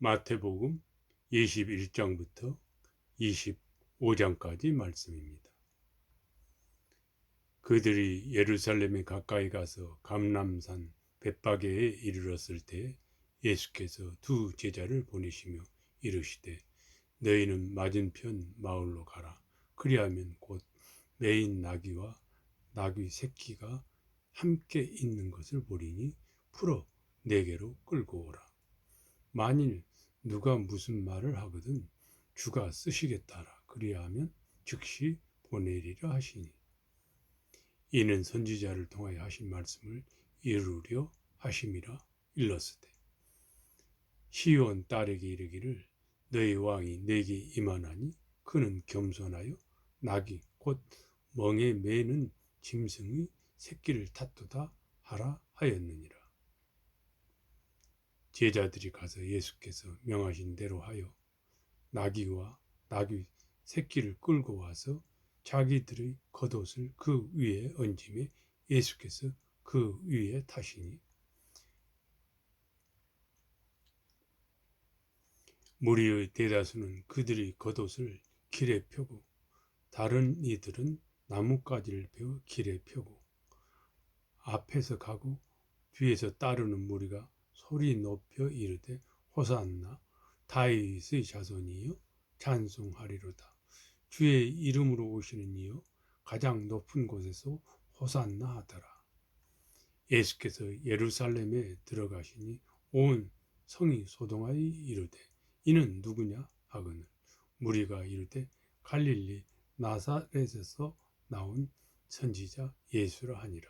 마태복음 21장부터 25장까지 말씀입니다. 그들이 예루살렘에 가까이 가서 감람산 벳바게에 이르렀을 때 예수께서 두 제자를 보내시며 이르시되 너희는 맞은편 마을로 가라. 그리하면 곧 매인 나귀와 나귀 새끼가 함께 있는 것을 보리니 풀어 내게로 끌고 오라. 만일 누가 무슨 말을 하거든 주가 쓰시겠다라. 그리하면 즉시 보내리라 하시니 이는 선지자를 통하여 하신 말씀을 이루려 하심이라. 일렀으되 시온 딸에게 이르기를 너희 왕이 내게 임하나니 그는 겸손하여 나귀 곧 멍에 매는 짐승의 새끼를 탔도다 하라 하였느니라. 제자들이 가서 예수께서 명하신 대로 하여 나귀와 나귀 새끼를 끌고 와서 자기들의 겉옷을 그 위에 얹음에 예수께서 그 위에 타시니 무리의 대다수는 그들의 겉옷을 길에 펴고 다른 이들은 나뭇가지를 베어 길에 펴고 앞에서 가고 뒤에서 따르는 무리가 소리 높여 이르되 호산나 다윗의 자손이여 찬송하리로다. 주의 이름으로 오시는 이여 가장 높은 곳에서 호산나 하더라. 예수께서 예루살렘에 들어가시니 온 성이 소동하여 이르되 이는 누구냐 하거늘 무리가 이르되 갈릴리 나사렛에서 나온 선지자 예수라 하니라.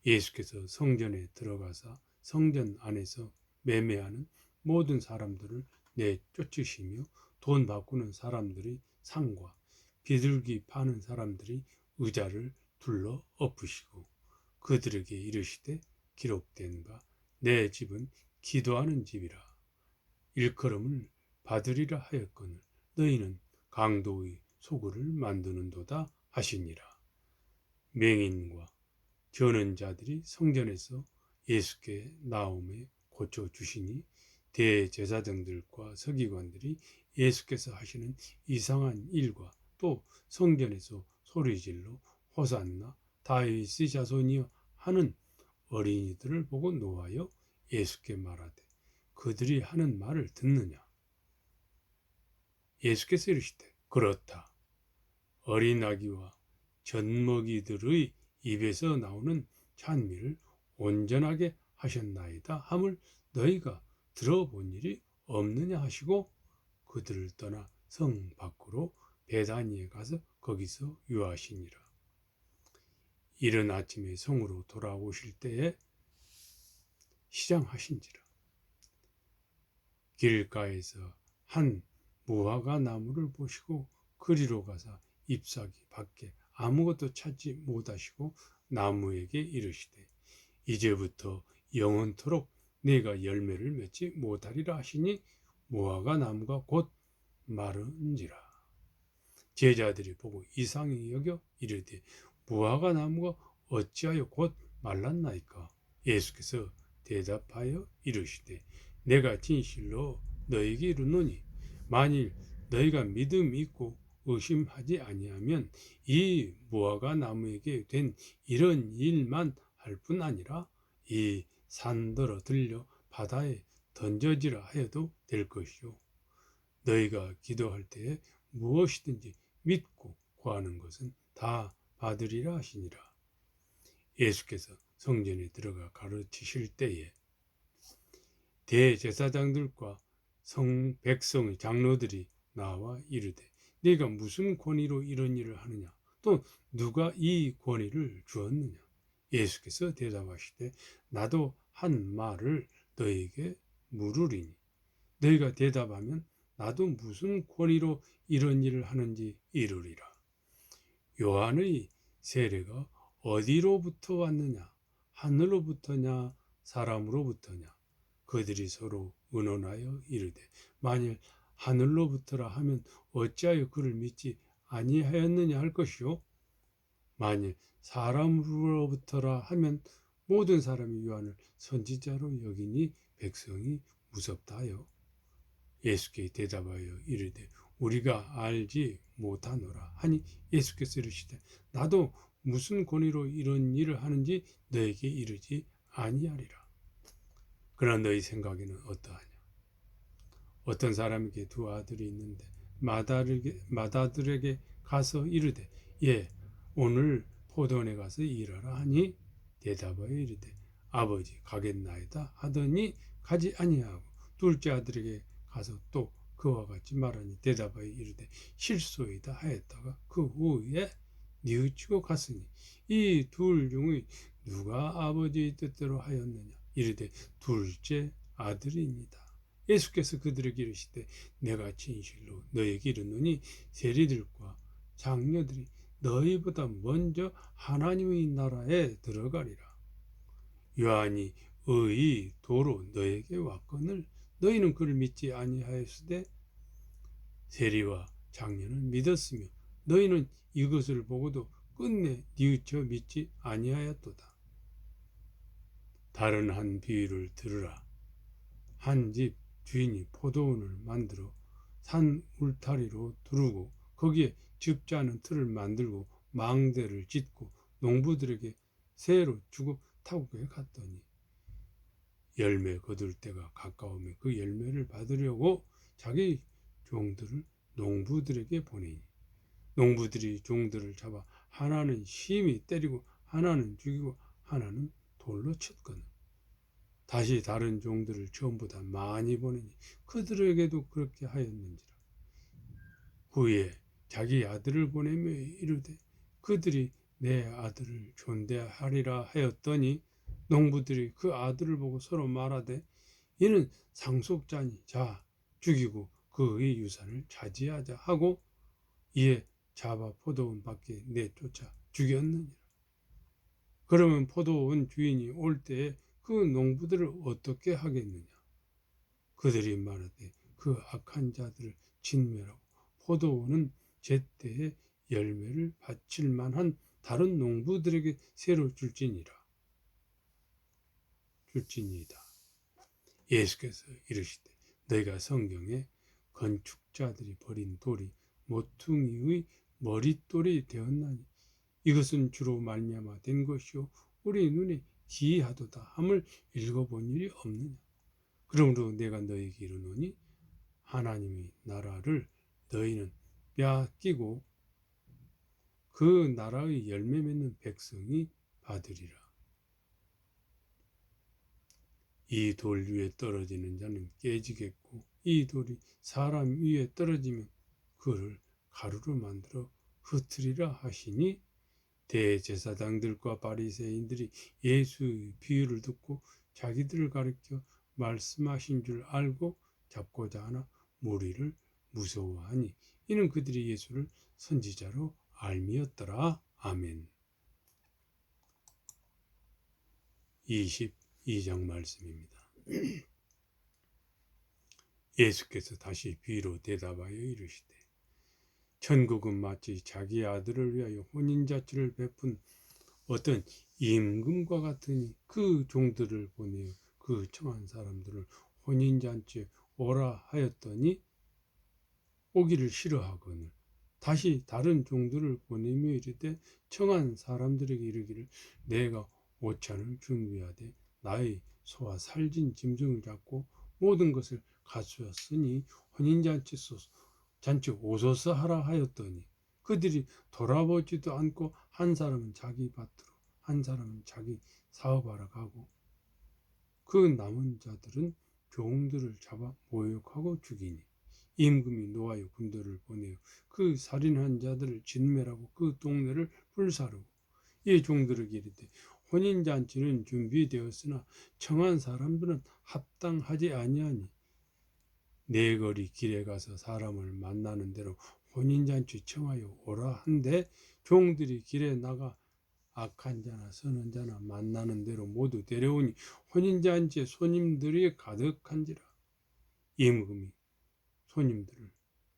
예수께서 성전에 들어가사 성전 안에서 매매하는 모든 사람들을 내쫓으시며 돈 바꾸는 사람들의 상과 비둘기 파는 사람들이 의자를 둘러 엎으시고 그들에게 이르시되 기록된 바 내 집은 기도하는 집이라. 일컬음을 받으리라 하였거늘 너희는 강도의 소굴을 만드는도다 하시니라. 맹인과 저는 자들이 성전에서 예수께 나옴에 고쳐주시니 대제사장들과 서기관들이 예수께서 하시는 이상한 일과 또 성전에서 소리질러 호산나 다윗의 자손이여 하는 어린이들을 보고 노하여 예수께 말하되 그들이 하는 말을 듣느냐. 예수께서 이르시되 그렇다. 어린 아기와 젖먹이들의 입에서 나오는 찬미를 온전하게 하셨나이다 함을 너희가 들어본 일이 없느냐 하시고 그들을 떠나 성 밖으로 베다니에 가서 거기서 유하시니라. 이른 아침에 성으로 돌아오실 때에 시장하신지라. 길가에서 한 무화과 나무를 보시고 그리로 가서 잎사귀 밖에 아무것도 찾지 못하시고 나무에게 이르시되 이제부터 영원토록 내가 열매를 맺지 못하리라 하시니 무화과 나무가 곧 마른지라. 제자들이 보고 이상히 여겨 이르되 무화과 나무가 어찌하여 곧 말랐나이까. 예수께서 대답하여 이르시되 내가 진실로 너희에게 이르노니 만일 너희가 믿음이 있고 의심하지 아니하면 이 무화과 나무에게 된 이런 일만 할 뿐 아니라 이 산더러 들려 바다에 던져지라 하여도 될 것이요. 너희가 기도할 때에 무엇이든지 믿고 구하는 것은 다 받으리라 하시니라. 예수께서 성전에 들어가 가르치실 때에 대제사장들과 백성의 장로들이 나와 이르되 네가 무슨 권위로 이런 일을 하느냐 또 누가 이 권위를 주었느냐. 예수께서 대답하시되 나도 한 말을 너에게 물으리니 너희가 대답하면 나도 무슨 권위로 이런 일을 하는지 이르리라. 요한의 세례가 어디로부터 왔느냐 하늘로부터냐 사람으로부터냐. 그들이 서로 의논하여 이르되 만일 하늘로부터라 하면 어찌하여 그를 믿지 아니하였느냐 할 것이요 만일 사람으로부터라 하면 모든 사람이 요한을 선지자로 여기니 백성이 무섭다 하여 예수께 대답하여 이르되 우리가 알지 못하노라 하니 예수께서 이르시되 나도 무슨 권위로 이런 일을 하는지 너에게 이르지 아니하리라. 그러나 너희 생각에는 어떠하냐? 어떤 사람에게 두 아들이 있는데 맏아들에게 가서 이르되 예 오늘 포도원에 가서 일하라 하니 대답하여 이르되 아버지 가겠나이다 하더니 가지 아니하고 둘째 아들에게 가서 또 그와 같이 말하니 대답하여 이르되 실소이다 하였다가 그 후에 뉘우치고 갔으니 이 둘 중의 누가 아버지의 뜻대로 하였느냐 이르되 둘째 아들이니이다. 예수께서 그들에게 이르시되 내가 진실로 너에게 이르노니 세리들과 장녀들이 너희보다 먼저 하나님의 나라에 들어가리라. 요한이 의의 도로 너에게 왔거늘 너희는 그를 믿지 아니하였으되 세리와 장녀는 믿었으며 너희는 이것을 보고도 끝내 뉘우쳐 믿지 아니하였도다. 다른 한 비유를 들으라. 한 집 주인이 포도원을 만들어 산 울타리로 두르고 거기에 즙자는 틀을 만들고 망대를 짓고 농부들에게 새로 주고 타국에 갔더니 열매 거둘 때가 가까우며 그 열매를 받으려고 자기 종들을 농부들에게 보내니 농부들이 종들을 잡아 하나는 심히 때리고 하나는 죽이고 하나는 돌로 쳤거늘 다시 다른 종들을 처음보다 많이 보내니 그들에게도 그렇게 하였는지라. 후에 자기 아들을 보내며 이르되 그들이 내 아들을 존대하리라 하였더니 농부들이 그 아들을 보고 서로 말하되 이는 상속자니 자 죽이고 그의 유산을 차지하자 하고 이에 잡아 포도원 밖에 내쫓아 죽였느니라. 그러면 포도원 주인이 올 때에 그 농부들을 어떻게 하겠느냐? 그들이 말하되 그 악한 자들을 진멸하고 포도원은 제때에 열매를 바칠 만한 다른 농부들에게 새로 줄지니이다. 예수께서 이르시되 너희가 성경에 건축자들이 버린 돌이 모퉁이의 머릿돌이 되었나니 이것은 주로 말미암아 된 것이요 우리 눈에 기이하도다 함을 읽어본 일이 없느냐. 그러므로 내가 너희에게 이르노니 하나님의 나라를 너희는 빼앗기고 그 나라의 열매 맺는 백성이 받으리라. 이 돌 위에 떨어지는 자는 깨지겠고 이 돌이 사람 위에 떨어지면 그를 가루로 만들어 흩으리라 하시니 대제사장들과 바리새인들이 예수의 비유를 듣고 자기들을 가리켜 말씀하신 줄 알고 잡고자 하나 무리를 무서워하니 이는 그들이 예수를 선지자로 알미었더라. 아멘. 22장 말씀입니다. 예수께서 다시 비유로 대답하여 이르시되 천국은 마치 자기 아들을 위하여 혼인잔치를 베푼 어떤 임금과 같으니 그 종들을 보내어 그 청한 사람들을 혼인잔치에 오라 하였더니 오기를 싫어하거늘 다시 다른 종들을 보내며 이르되 청한 사람들에게 이르기를 내가 오찬을 준비하되 나의 소와 살진 짐승을 잡고 모든 것을 갖추었으니 혼인잔치 오소서 하라 하였더니 그들이 돌아보지도 않고 한 사람은 자기 밭으로 한 사람은 자기 사업하러 가고 그 남은 자들은 종들을 잡아 모욕하고 죽이니 임금이 노하여 군대를 보내어 그 살인한 자들을 진멸하고 그 동네를 불사르고 이 종들에게 이르되 혼인잔치는 준비되었으나 청한 사람들은 합당하지 아니하니 네거리 길에 가서 사람을 만나는 대로 혼인잔치 청하여 오라 한데 종들이 길에 나가 악한 자나 선한 자나 만나는 대로 모두 데려오니 혼인잔치에 손님들이 가득한지라. 임금이 손님들을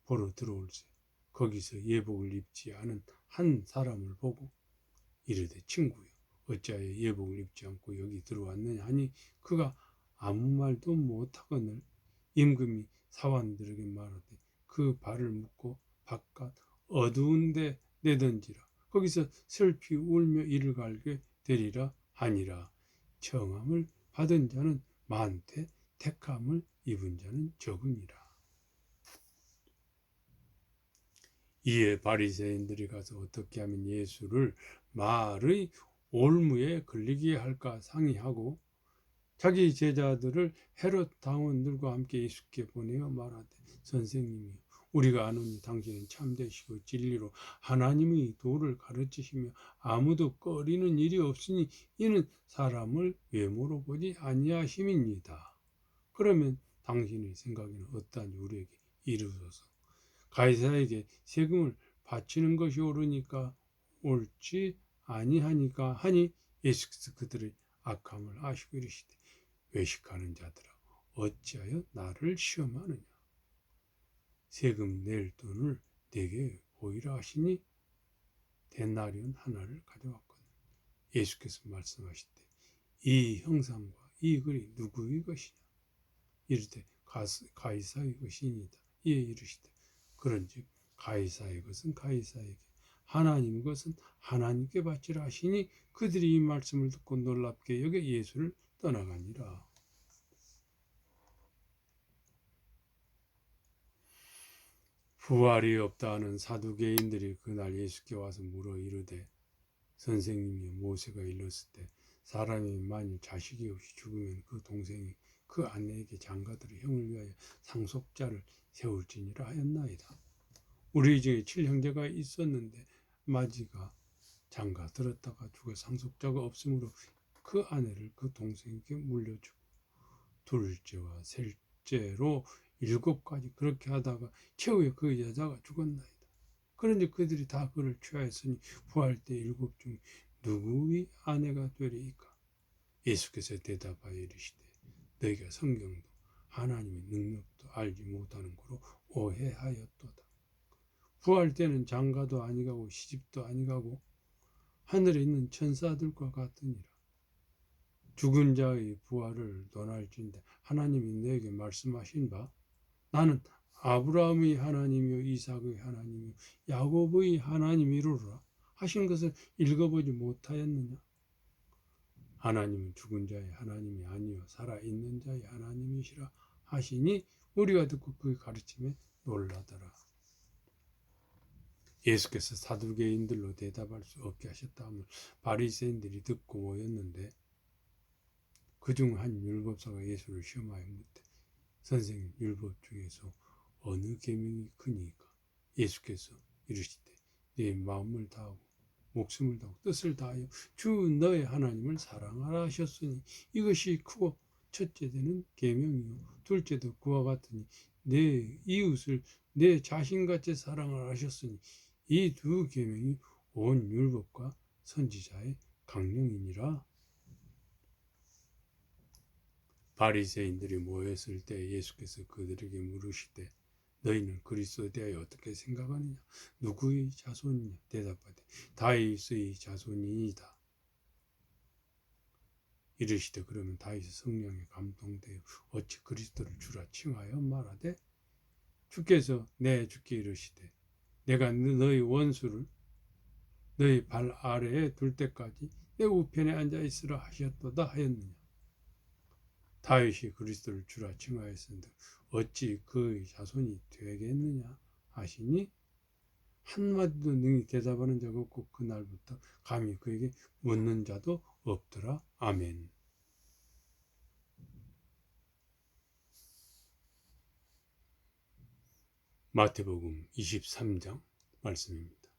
보러 들어올세 거기서 예복을 입지 않은 한 사람을 보고 이르되 친구여 어찌하여 예복을 입지 않고 여기 들어왔느냐 하니 그가 아무 말도 못하거늘 임금이 사환들에게 말하되 그 발을 묶고 바깥 어두운 데 내던지라. 거기서 슬피 울며 이를 갈게 되리라 하니라. 청함을 받은 자는 많되 택함을 입은 자는 적으니라. 이에 바리새인들이 가서 어떻게 하면 예수를 말의 올무에 걸리게 할까 상의하고 자기 제자들을 헤롯 당원들과 함께 예수께 보내어 말하되 선생님이여 우리가 아노니 당신은 참되시고 진리로 하나님의 도를 가르치시며 아무도 꺼리는 일이 없으니 이는 사람을 외모로 보지 아니하심입니다. 그러면 당신의 생각에는 어떠한지 우리에게 이르소서. 가이사에게 세금을 바치는 것이 옳으니까 옳지 아니하니까 하니 예수께서 그들의 악함을 아시고 이르시되 외식하는 자들아 어찌하여 나를 시험하느냐. 세금 낼 돈을 내게 보이라 하시니 데나리온 하나를 가져왔거든. 예수께서 말씀하시되 이 형상과 이 글이 누구의 것이냐. 이르되 가이사의 것이니이다. 이에 이르시되 그런즉 가이사의 것은 가이사에게 하나님의 것은 하나님께 바치라 하시니 그들이 이 말씀을 듣고 놀랍게 여겨 예수를 떠나가니라. 부활이 없다 하는 사두개인들이 그날 예수께 와서 물어 이르되 선생님이 모세가 일렀을 때 사람이 만일 자식이 없이 죽으면 그 동생이 그 아내에게 장가들어 형을 위하여 상속자를 세울지니라 하였나이다. 우리 중에 7형제가 있었는데 마지가 장가 들었다가 죽어 상속자가 없으므로 그 아내를 그 동생에게 물려주고 둘째와 셋째로 7가지 그렇게 하다가 최후에 그 여자가 죽었나이다. 그런데 그들이 다 그를 취하였으니 부활 때 7 중 누구의 아내가 되리이까? 예수께서 대답하여 이르시되 너희가 성경도 하나님의 능력도 알지 못하는 거로 오해하였도다. 부활 때는 장가도 아니가고 시집도 아니가고 하늘에 있는 천사들과 같으니라. 죽은 자의 부활을 논할진대 하나님이 너에게 말씀하신 바 나는 아브라함의 하나님이요 이삭의 하나님이요 야곱의 하나님이로라 하신 것을 읽어보지 못하였느냐. 하나님은 죽은 자의 하나님이 아니요 살아있는 자의 하나님이시라 하시니 우리가 듣고 그 가르침에 놀라더라. 예수께서 사두개인들로 대답할 수 없게 하셨다 하면 바리새인들이 듣고 모였는데 그중 한 율법사가 예수를 시험하여 묻되 선생님 율법 중에서 어느 계명이 크니까? 예수께서 이르시되 네 마음을 다하고 목숨을 다하고 뜻을 다하여 주 너의 하나님을 사랑하라 하셨으니 이것이 크고 첫째 되는 계명이요 둘째도 그와 같으니 내 이웃을 내 자신같이 사랑하라 하셨으니 이 2계명이 온 율법과 선지자의 강령이니라. 바리새인들이 모였을 때 예수께서 그들에게 물으시되 너희는 그리스도에 대하여 어떻게 생각하느냐? 누구의 자손이냐? 대답하되 다윗의 자손이니이다. 이르시되 그러면 다윗의 성령에 감동되어 어찌 그리스도를 주라 칭하여 말하되 주께서 내 주께 이르시되 내가 너희 원수를 너희 발 아래에 둘 때까지 내 우편에 앉아 있으라 하셨도다 하였느냐. 다윗이 그리스도를 주라 칭하였은데 어찌 그의 자손이 되겠느냐 하시니 한마디도 능히 대답하는 자가 없고 그날부터 감히 그에게 묻는 자도 없더라. 아멘. 마태복음 23장 말씀입니다.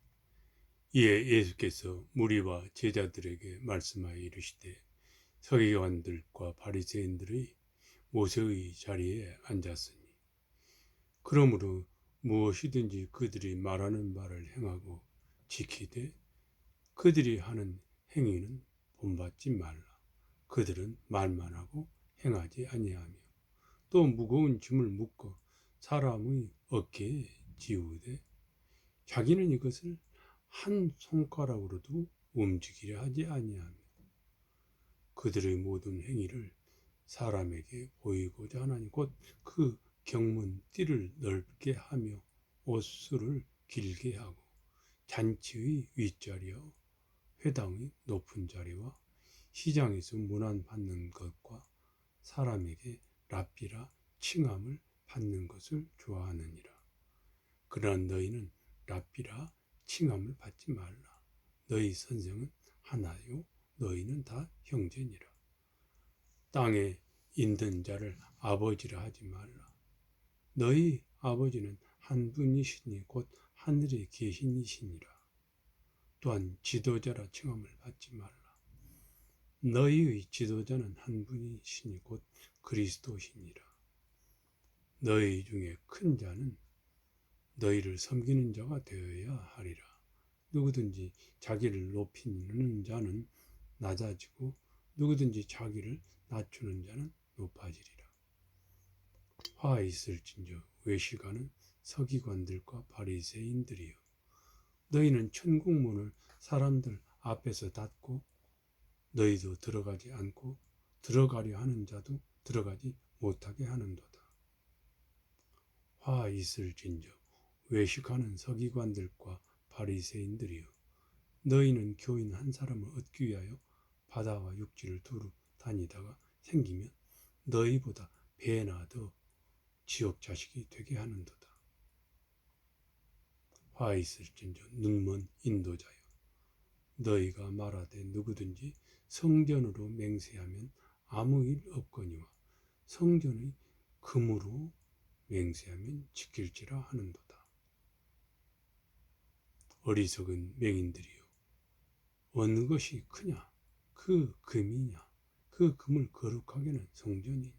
이에 예수께서 무리와 제자들에게 말씀하여 이르시되 서기관들과 바리새인들의 모세의 자리에 앉았으니 그러므로 무엇이든지 그들이 말하는 바를 행하고 지키되 그들이 하는 행위는 본받지 말라. 그들은 말만 하고 행하지 아니하며 또 무거운 짐을 묶어 사람의 어깨에 지우되 자기는 이것을 한 손가락으로도 움직이려 하지 아니하며 그들의 모든 행위를 사람에게 보이고자 하나니 곧 그 경문 띠를 넓게 하며 옷수를 길게 하고 잔치의 윗자리와 회당의 높은 자리와 시장에서 문안받는 것과 사람에게 랍비라 칭함을 받는 것을 좋아하느니라. 그러나 너희는 랍비라 칭함을 받지 말라. 너희 선생은 하나요 너희는 다 형제니라. 땅에 있는 자를 아버지라 하지 말라. 너희 아버지는 한 분이시니 곧 하늘에 계신 이시니라. 또한 지도자라 칭함을 받지 말라. 너희의 지도자는 한 분이시니 곧 그리스도시니라. 너희 중에 큰 자는 너희를 섬기는 자가 되어야 하리라. 누구든지 자기를 높이는 자는 낮아지고 누구든지 자기를 낮추는 자는 높아지리라. 화 있을진저 외식하는 서기관들과 바리새인들이여, 너희는 천국문을 사람들 앞에서 닫고 너희도 들어가지 않고 들어가려 하는 자도 들어가지 못하게 하는도다. 화 있을진저 외식하는 서기관들과 바리새인들이여, 너희는 교인 한 사람을 얻기 위하여 바다와 육지를 두루 다니다가 생기면 너희보다 배나 더 지옥 자식이 되게 하는도다. 화 있을진저 눈먼 인도자여, 너희가 말하되 누구든지 성전으로 맹세하면 아무 일 없거니와 성전의 금으로 맹세하면 지킬지라 하는도다. 어리석은 맹인들이여, 어느 것이 크냐? 그 금이냐? 그 금을 거룩하게는 성전이냐?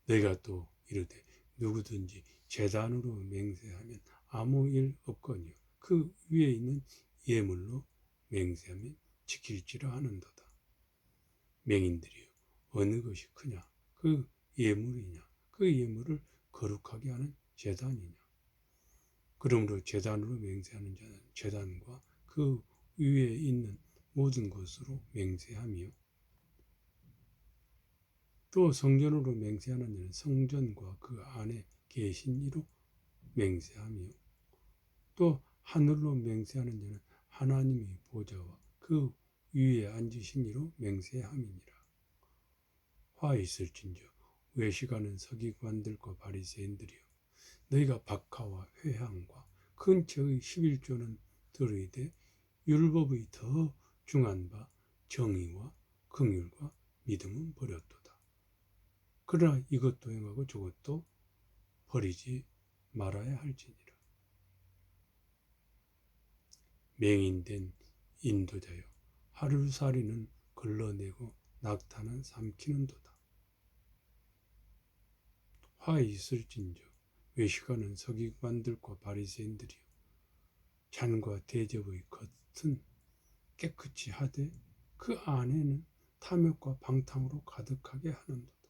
너희가 또 이르되 누구든지 제단으로 맹세하면 아무 일 없거니와 그 위에 있는 예물로 맹세하면 지킬지라 하는도다. 맹인들이여, 어느 것이 크냐? 그 예물이냐? 그 예물을 거룩하게 하는 제단이냐? 그러므로 제단으로 맹세하는 자는 제단과 그 위에 있는 모든 것으로 맹세하며, 또 성전으로 맹세하는 자는 성전과 그 안에 계신 이로 맹세하며, 또 하늘로 맹세하는 자는 하나님의 보좌와 그 위에 앉으신 이로 맹세함이니라. 화 있을진저 외식하는 서기관들과 바리새인들이여, 너희가 박하와 회향과 근처의 11조는 들으되 율법의 더 중한 바 정의와 긍휼과 믿음은 버렸도다. 그러나 이것도 행하고 저것도 버리지 말아야 할지니라. 맹인된 인도자여, 하루살이는 걸러내고 낙타는 삼키는도다. 화 있을진저 외식하는 서기관들과 바리새인들이여, 잔과 대접의 겉은 깨끗이 하되 그 안에는 탐욕과 방탕으로 가득하게 하는도다.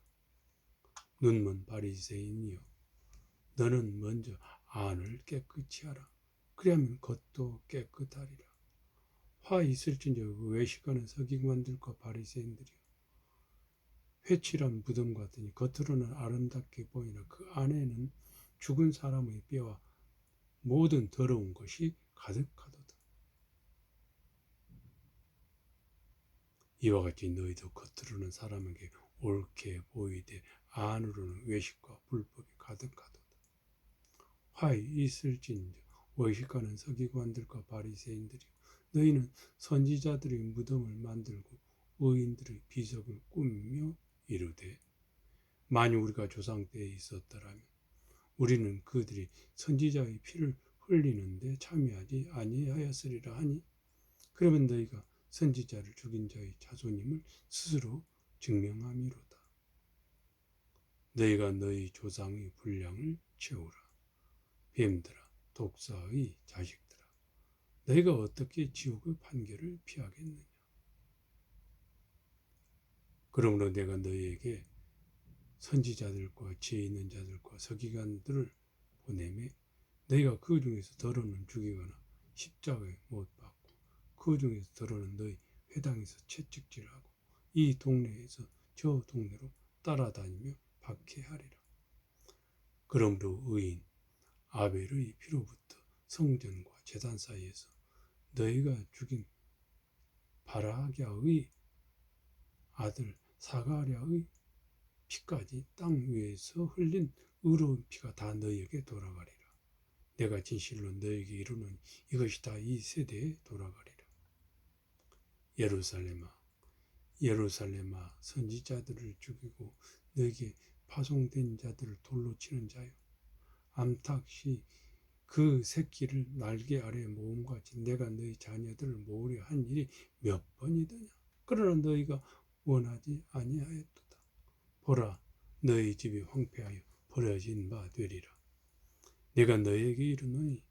눈먼 바리새인이여, 너는 먼저 안을 깨끗이 하라. 그리하면 겉도 깨끗하리라. 화 있을진저 외식하는 서기관들과 바리새인들이여, 회칠한 무덤 같으니 겉으로는 아름답게 보이나 그 안에는 죽은 사람의 뼈와 모든 더러운 것이 가득하도다. 이와 같이 너희도 겉으로는 사람에게 옳게 보이되 안으로는 외식과 불법이 가득하도다. 화 있을진저 외식하는 서기관들과 바리새인들이여, 너희는 선지자들의 무덤을 만들고 의인들의 비석을 꾸미며 이르되, 만일 우리가 조상 때에 있었더라면 우리는 그들이 선지자의 피를 흘리는데 참여하지 아니하였으리라 하니, 그러면 너희가 선지자를 죽인 자의 자손임을 스스로 증명함이로다. 너희가 너희 조상의 분량을 채우라. 뱀들아, 독사의 자식들아, 너희가 어떻게 지옥의 판결을 피하겠느냐? 그러므로 내가 너희에게 선지자들과 지혜 있는 자들과 서기관들을 보내매 너희가 그 중에서 더러는 죽이거나 십자가에 못 박고 그 중에서 더러는 너희 회당에서 채찍질하고 이 동네에서 저 동네로 따라다니며 박해하리라. 그러므로 의인 아벨의 피로부터 성전과 제단 사이에서 너희가 죽인 바라기아의 아들 사가랴의 피까지 땅 위에서 흘린 의로운 피가 다 너희에게 돌아가리라. 내가 진실로 너희에게 이르노니 이것이 다 이 세대에 돌아가리라. 예루살렘아, 예루살렘아, 선지자들을 죽이고 너에게 파송된 자들을 돌로 치는 자요, 암탉이 그 새끼를 날개 아래 모음같이 내가 너희 자녀들을 모으려 한 일이 몇 번이더냐. 그러나 너희가 원하지 아니하였도다. 보라, 너희 집이 황폐하여 버려진 바 되리라. 내가 너희에게 이르노니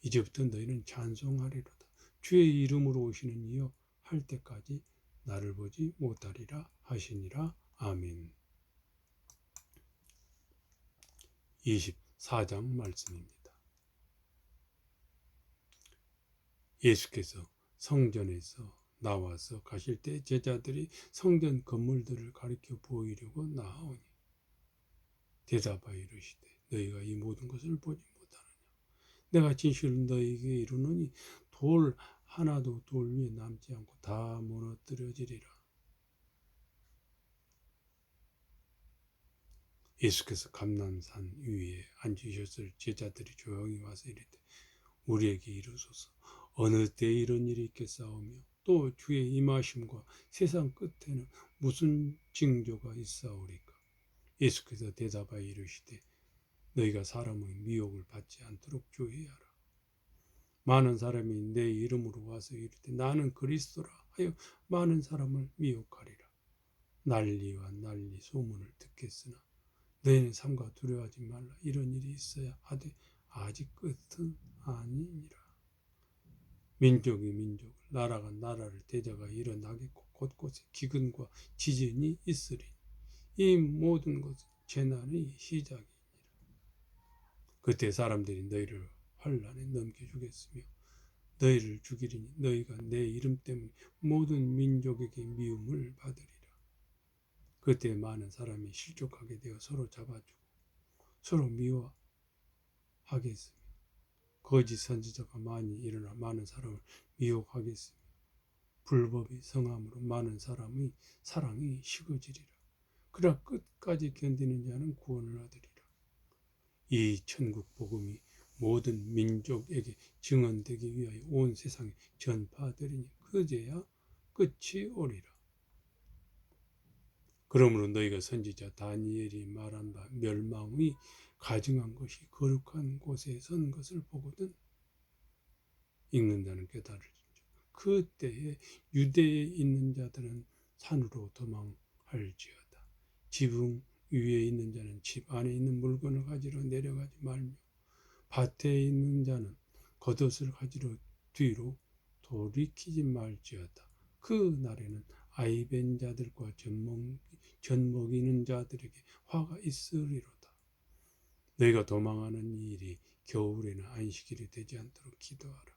이제부터 너희는 찬송하리로다. 주의 이름으로 오시는 이여 할 때까지 나를 보지 못하리라 하시니라. 아멘. 24장 말씀입니다. 예수께서 성전에서 나와서 가실 때 제자들이 성전 건물들을 가리켜 보이려고 나아오니 대답하여 이르시되 너희가 이 모든 것을 보지 못하느냐. 내가 진실로 너희에게 이르노니 돌 하나도 돌 위에 남지 않고 다 무너뜨려지리라. 예수께서 감람산 위에 앉으셨을 제자들이 조용히 와서 이르되 우리에게 이르소서 어느 때에 이런 일이 있겠사오며 또 주의 임하심과 세상 끝에는 무슨 징조가 있사오리까. 예수께서 대답하여 이르시되 너희가 사람의 미혹을 받지 않도록 주의하라. 많은 사람이 내 이름으로 와서 이르되 나는 그리스도라 하여 많은 사람을 미혹하리라. 난리와 난리 소문을 듣겠으나 너희는 삼가 두려워하지 말라. 이런 일이 있어야 하되 아직 끝은 아니니라. 민족이 민족을, 나라가 나라를 대적하여 일어나겠고 곳곳에 기근과 지진이 있으리니 이 모든 것은 재난의 시작이니라. 그때 사람들이 너희를 환난에 넘겨주겠으며 너희를 죽이리니 너희가 내 이름 때문에 모든 민족에게 미움을 받으리라. 그때 많은 사람이 실족하게 되어 서로 잡아주고 서로 미워하겠으며 거짓 선지자가 많이 일어나 많은 사람을 미혹하겠으며 불법이 성함으로 많은 사람의 사랑이 식어지리라. 그러나 끝까지 견디는 자는 구원을 얻으리라. 이 천국 복음이 모든 민족에게 증언되기 위하여 온 세상에 전파되리니 그제야 끝이 오리라. 그러므로 너희가 선지자 다니엘이 말한 바 멸망의 가증한 것이 거룩한 곳에 선 것을 보거든 읽는 자는 깨달을지니라. 그때에 유대에 있는 자들은 산으로 도망할지어다. 지붕 위에 있는 자는 집 안에 있는 물건을 가지러 내려가지 말며 밭에 있는 자는 겉옷을 가지러 뒤로 돌이키지 말지어다. 그 날에는 아이벤 자들과 젖먹이는 자들에게 화가 있으리로다. 너희가 도망하는 일이 겨울에는 안식일이 되지 않도록 기도하라.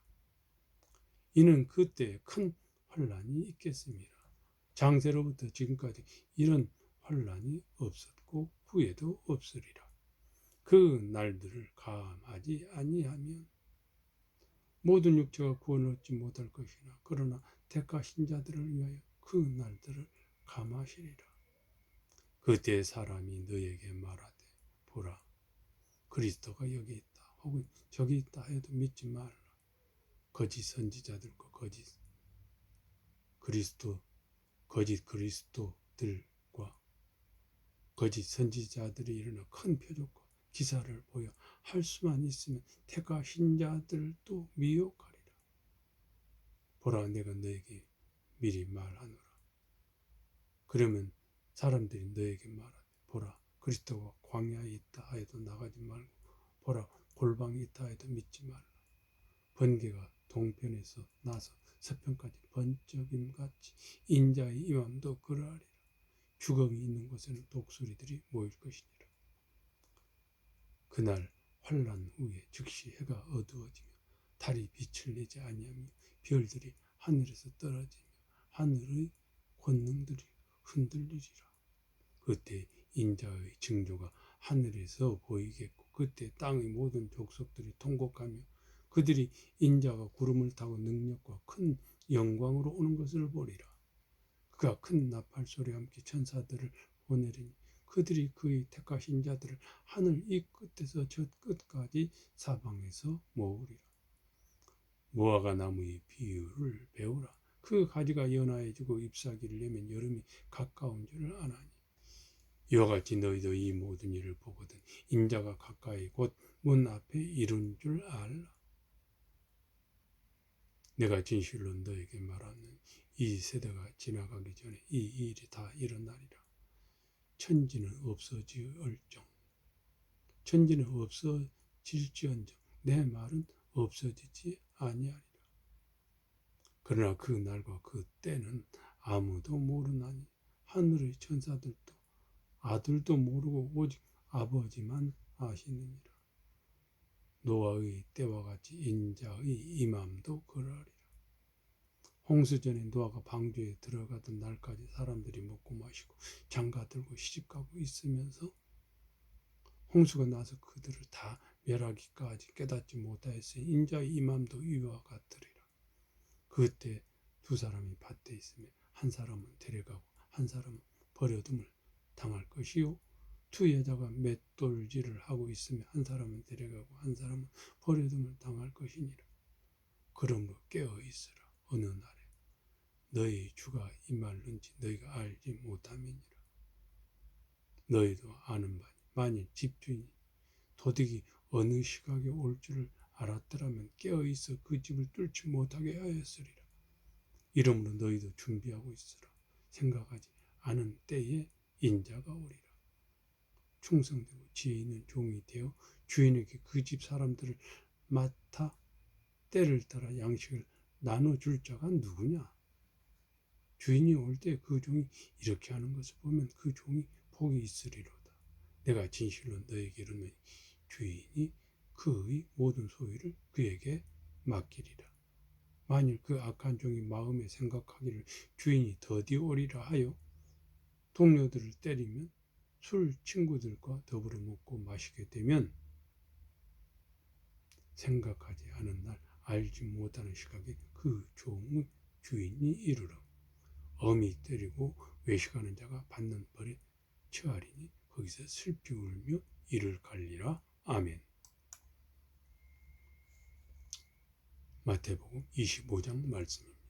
이는 그때 큰 환난이 있겠습니다. 장세로부터 지금까지 이런 환난이 없었고 후에도 없으리라. 그 날들을 감하지 아니하면 모든 육체가 구원을 얻지 못할 것이나 그러나 택하신 자들을 위하여 그 날들을 감하시리라. 그때 사람이 너에게 말하되 보라 그리스도가 여기 있다 혹은 저기 있다 해도 믿지 말라. 거짓 선지자들과 거짓 그리스도들과 거짓 선지자들이 일어나 큰 표적과 기사를 보여 할 수만 있으면 택하신 자들도 미혹하리라. 보라 내가 너에게 미리 말하노라. 그러면 사람들이 너에게 말하되 보라 그리스도가 광야에 있다 하여도 나가지 말고 보라 골방에 있다 하여도 믿지 말라. 번개가 동편에서 나서 서편까지 번쩍임같이 인자의 임함도 그러하리라. 주걱이 있는 곳에는 독수리들이 모일 것이니라. 그날 환난 후에 즉시 해가 어두워지며 달이 빛을 내지 아니하며 별들이 하늘에서 떨어지며 하늘의 권능들이 흔들리리라. 그때 인자의 징조가 하늘에서 보이겠고 그때 땅의 모든 족속들이 통곡하며 그들이 인자가 구름을 타고 능력과 큰 영광으로 오는 것을 보리라. 그가 큰 나팔 소리와 함께 천사들을 보내리니 그들이 그의 택하신 자들을 하늘 이 끝에서 저 끝까지 사방에서 모으리라. 무화과 나무의 비유를 배우라. 그 가지가 연하해지고 잎사귀를 내면 여름이 가까운 줄을 아나니 이와 같이 너희도 이 모든 일을 보거든 인자가 가까이 곧 문 앞에 이른 줄 알라. 내가 진실로 너에게 말하는 이 세대가 지나가기 전에 이 일이 다 일어나리라. 천지는 없어질지언정 천지는 없어질지언정 내 말은 없어지지 아니하리라. 그러나 그 날과 그 때는 아무도 모르나니 하늘의 천사들도 아들도 모르고 오직 아버지만 아시느니라. 노아의 때와 같이 인자의 임함도 그러하리라. 홍수전에 노아가 방주에 들어가던 날까지 사람들이 먹고 마시고 장가들고 시집가고 있으면서 홍수가 나서 그들을 다 멸하기까지 깨닫지 못하였으니 인자의 임함도 이와 같으리라. 그때 두 사람이 밭에 있으며 한 사람은 데려가고 한 사람은 버려둠을 당할 것이요 두 여자가 맷돌질을 하고 있으며 한 사람은 데려가고 한 사람은 버려둠을 당할 것이니라. 그러므로 깨어 있으라. 어느 날에 너희 주가 임할는지 너희가 알지 못함이니라. 너희도 아는 바니 만일 집주인이 도둑이 어느 시각에 올 줄을 알았더라면 깨어 있어 그 집을 뚫지 못하게 하였으리라. 이러므로 너희도 준비하고 있으라. 생각하지 않은 때에 인자가 오리라. 충성되고 지혜 있는 종이 되어 주인에게 그 집 사람들을 맡아 때를 따라 양식을 나눠줄 자가 누구냐? 주인이 올 때 그 종이 이렇게 하는 것을 보면 그 종이 복이 있으리로다. 내가 진실로 너에게 이르노니 주인이 그의 모든 소유를 그에게 맡기리라. 만일 그 악한 종이 마음에 생각하기를 주인이 더디 오리라 하여 동료들을 때리면 술 친구들과 더불어 먹고 마시게 되면 생각하지 않은 날 알지 못하는 시각에 그 종의 주인이 이르러 엄히 때리고 외식하는 자가 받는 벌에 처하리니 거기서 슬피 울며 이를 갈리라. 아멘. 마태복음 25장 말씀입니다.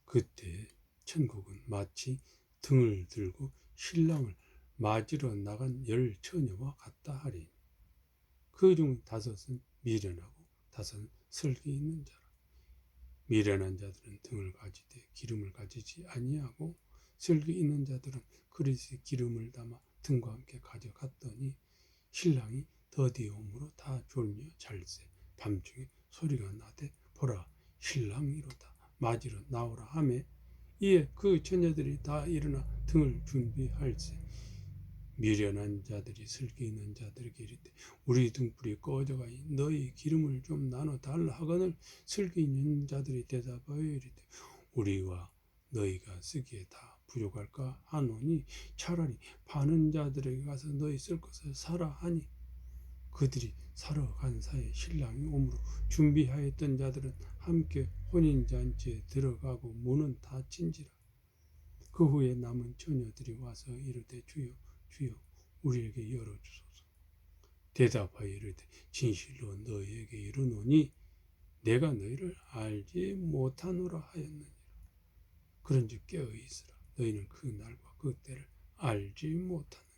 그때 천국은 마치 등을 들고 신랑을 맞으러 나간 10 처녀와 같다 하리니 그 중 5은 미련하고 5은 슬기 있는 자라. 미련한 자들은 등을 가지되 기름을 가지지 아니하고 슬기 있는 자들은 그릇에 기름을 담아 등과 함께 가져갔더니 신랑이 더디오므로 다 졸며 잘세 밤중에 소리가 나되 보라 신랑이로다 맞으러 나오라 하매 이에 그 처녀들이 다 일어나 등을 준비할세 미련한 자들이 슬기 있는 자들에게 이르되 우리 등불이 꺼져가니 너희 기름을 좀 나눠 달라 하거늘 슬기 있는 자들이 대답하여 이르되 우리와 너희가 쓰기에 다 부족할까 하노니 차라리 파는 자들에게 가서 너희 쓸 것을 사라 하니 그들이 사러 간 사이에 신랑이 오므로 준비하였던 자들은 함께 혼인잔치에 들어가고 문은 닫힌지라. 그 후에 남은 처녀들이 와서 이르되 주여 주여 우리에게 열어주소서. 대답하여 이르되 진실로 너희에게 이르노니 내가 너희를 알지 못하노라 하였느니라. 그런즉 깨어 있으라. 너희는 그 날과 그 때를 알지 못하느니라.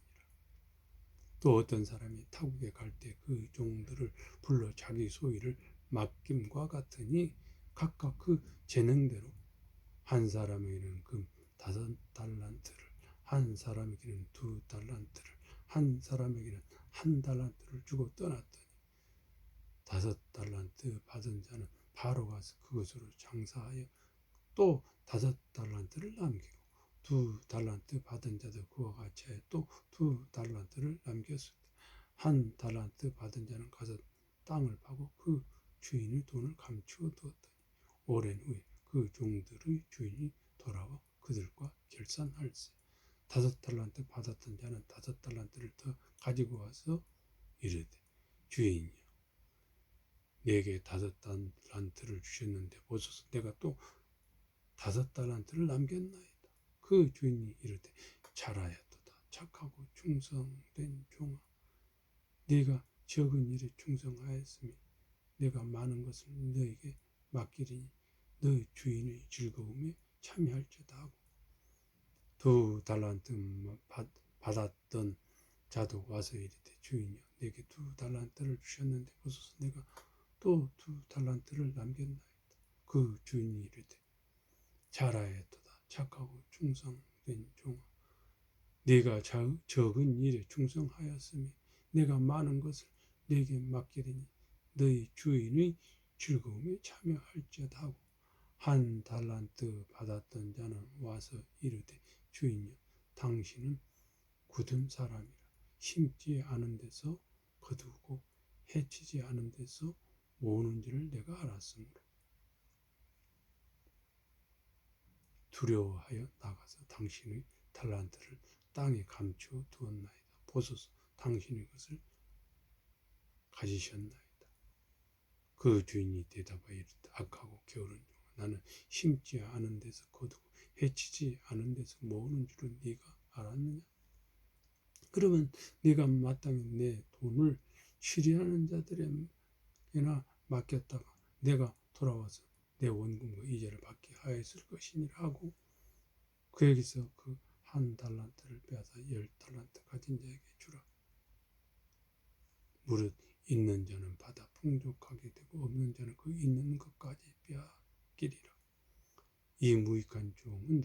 또 어떤 사람이 타국에 갈 때 그 종들을 불러 자기 소유를 맡김과 같으니 각각 그 재능대로 한 사람에게는 금 5달란트를 한 사람에게는 2달란트를 한 사람에게는 1달란트를 주고 떠났더니 5달란트 받은 자는 바로 가서 그것으로 장사하여 또 5달란트를 남기고 2달란트 받은 자도 그와 같이 하여 또 2달란트를 남겼을 때 1달란트 받은 자는 가서 땅을 파고 그 주인의 돈을 감추어 두었더니 오랜 후에 그 종들의 주인이 돌아와 그들과 결산할세. 5달란트 받았던 자는 5달란트를 더 가지고 와서 이르되 주인이여 내게 5달란트를 주셨는데 보소서 내가 또 5달란트를 남겼나이다. 그 주인이 이르되 잘하였도다 착하고 충성된 종아 네가 적은 일에 충성하였으니 내가 많은 것을 너에게 맡기리니 너의 주인의 즐거움에 참여할지어다 하고 2달란트 받았던 자도 와서 이르되 주인이여 내게 2달란트를 주셨는데 보소서 내가 또 2달란트를 남겼나이다. 그 주인이 이르되 잘하였도다 착하고 충성된 종아 네가 적은 일에 충성하였으니 내가 많은 것을 네게 맡기리니 너희 주인의 즐거움에 참여할지어다 하고 1달란트 받았던 자는 와서 이르되 주인이여 당신은 굳은 사람이라 심지 않은 데서 거두고 해치지 않은 데서 모으는 줄을 내가 알았으므로 두려워하여 나가서 당신의 달란트를 땅에 감추어 두었나이다. 보소서 당신의 것을 가지셨나이다. 그 주인이 대답하여 이르되 악하고 게으른 종아 나는 심지 않은 데서 거두고 해치지 않은 데서 모으는 줄은 네가 알았느냐? 그러면 네가 마땅히 내 돈을 취리하는 자들에게나 맡겼다가 내가 돌아와서 내 원금과 이자를 받게 하였을 것이니라 하고 그에게서 그 1달란트를 빼앗아 10달란트 가진 자에게 주라. 무릇 있는 자는 받아 풍족하게 되고 없는 자는 그 있는 것까지 빼앗기리라. 이 무익한 종은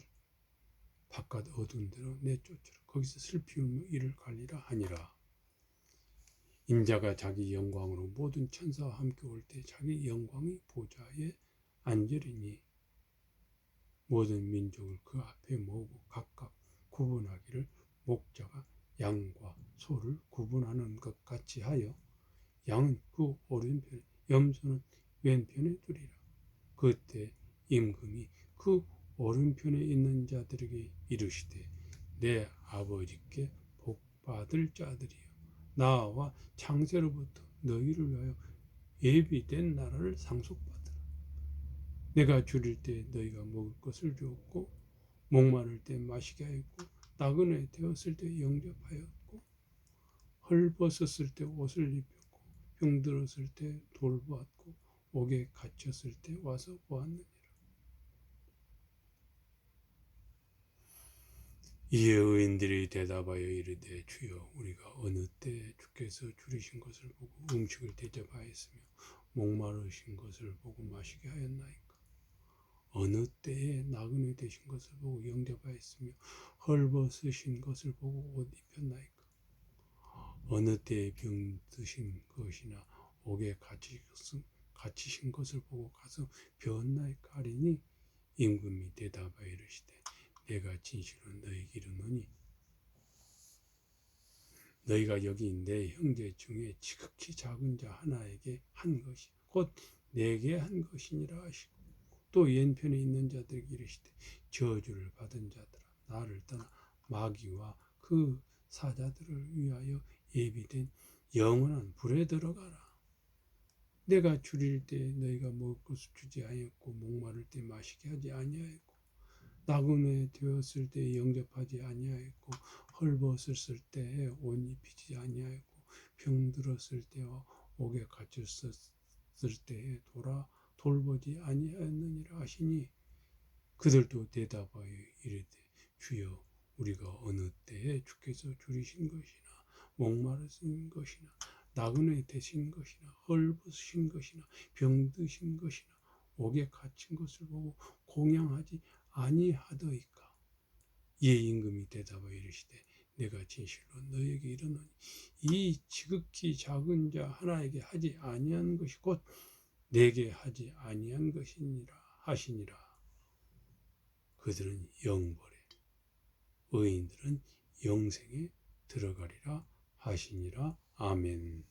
바깥 어두운 데로 내쫓으라. 거기서 슬피 울며 이를 갈리라 하니라. 인자가 자기 영광으로 모든 천사와 함께 올 때 자기 영광의 보좌에 앉으리니 모든 민족을 그 앞에 모으고 각각 구분하기를 목자가 양과 소를 구분하는 것 같이 하여 양은 그 오른편에 염소는 왼편에 두리라. 그때 임금이 그 오른편에 있는 자들에게 이르시되 내 아버지께 복받을 자들이여 나와 창세로부터 너희를 위하여 예비된 나라를 상속받으라. 내가 줄일 때 너희가 먹을 것을 주었고 목마를 때 마시게 하였고 나그네 되었을 때 영접하였고 헐벗었을 때 옷을 입혔고 병들었을 때 돌보았고 옥에 갇혔을 때 와서 보았느니라. 이에 의인들이 대답하여 이르되 주여 우리가 어느 때 주께서 줄이신 것을 보고 음식을 대접하였으며 목마르신 것을 보고 마시게 하였나이까. 어느 때에 나그네 되신 것을 보고 영접하였으며 헐벗으신 것을 보고 옷 입혔나이까. 어느 때에 병드신 것이나 옥에 갇히신 것을 보고 가서 배웠나이까 하리니 임금이 대답하여 이르시되 내가 진실로 너희에게 이르노니 너희가 여기 내 형제 중에 지극히 작은 자 하나에게 한 것이 곧 내게 한 것이니라 하시고 또 왼편에 있는 자들에게 이르시되 저주를 받은 자들아 나를 떠나 마귀와 그 사자들을 위하여 예비된 영원한 불에 들어가라. 내가 줄일 때 너희가 먹을 것을 주지 아니하였고 목마를 때 마시게 하지 아니하였고 나그네 되었을 때 영접하지 아니하였고 헐벗었을 때 옷 입히지 아니하였고 병들었을 때와 옥에 갇혔을 때에 돌보지 아니하였느니라 하시니 그들도 대답하여 이르되 주여 우리가 어느 때에 주께서 줄이신 것이나 목마르신 것이나 나그네 되신 것이나 헐벗으신 것이나 병드신 것이나 옥에 갇힌 것을 보고 공양하지 아니하더이까. 이에 임금이 대답하여 이르시되 내가 진실로 너에게 이르노니 이 지극히 작은 자 하나에게 하지 아니한 것이 곧 내게 하지 아니한 것이니라 하시니라. 그들은 영벌에 의인들은 영생에 들어가리라 하시니라. 아멘.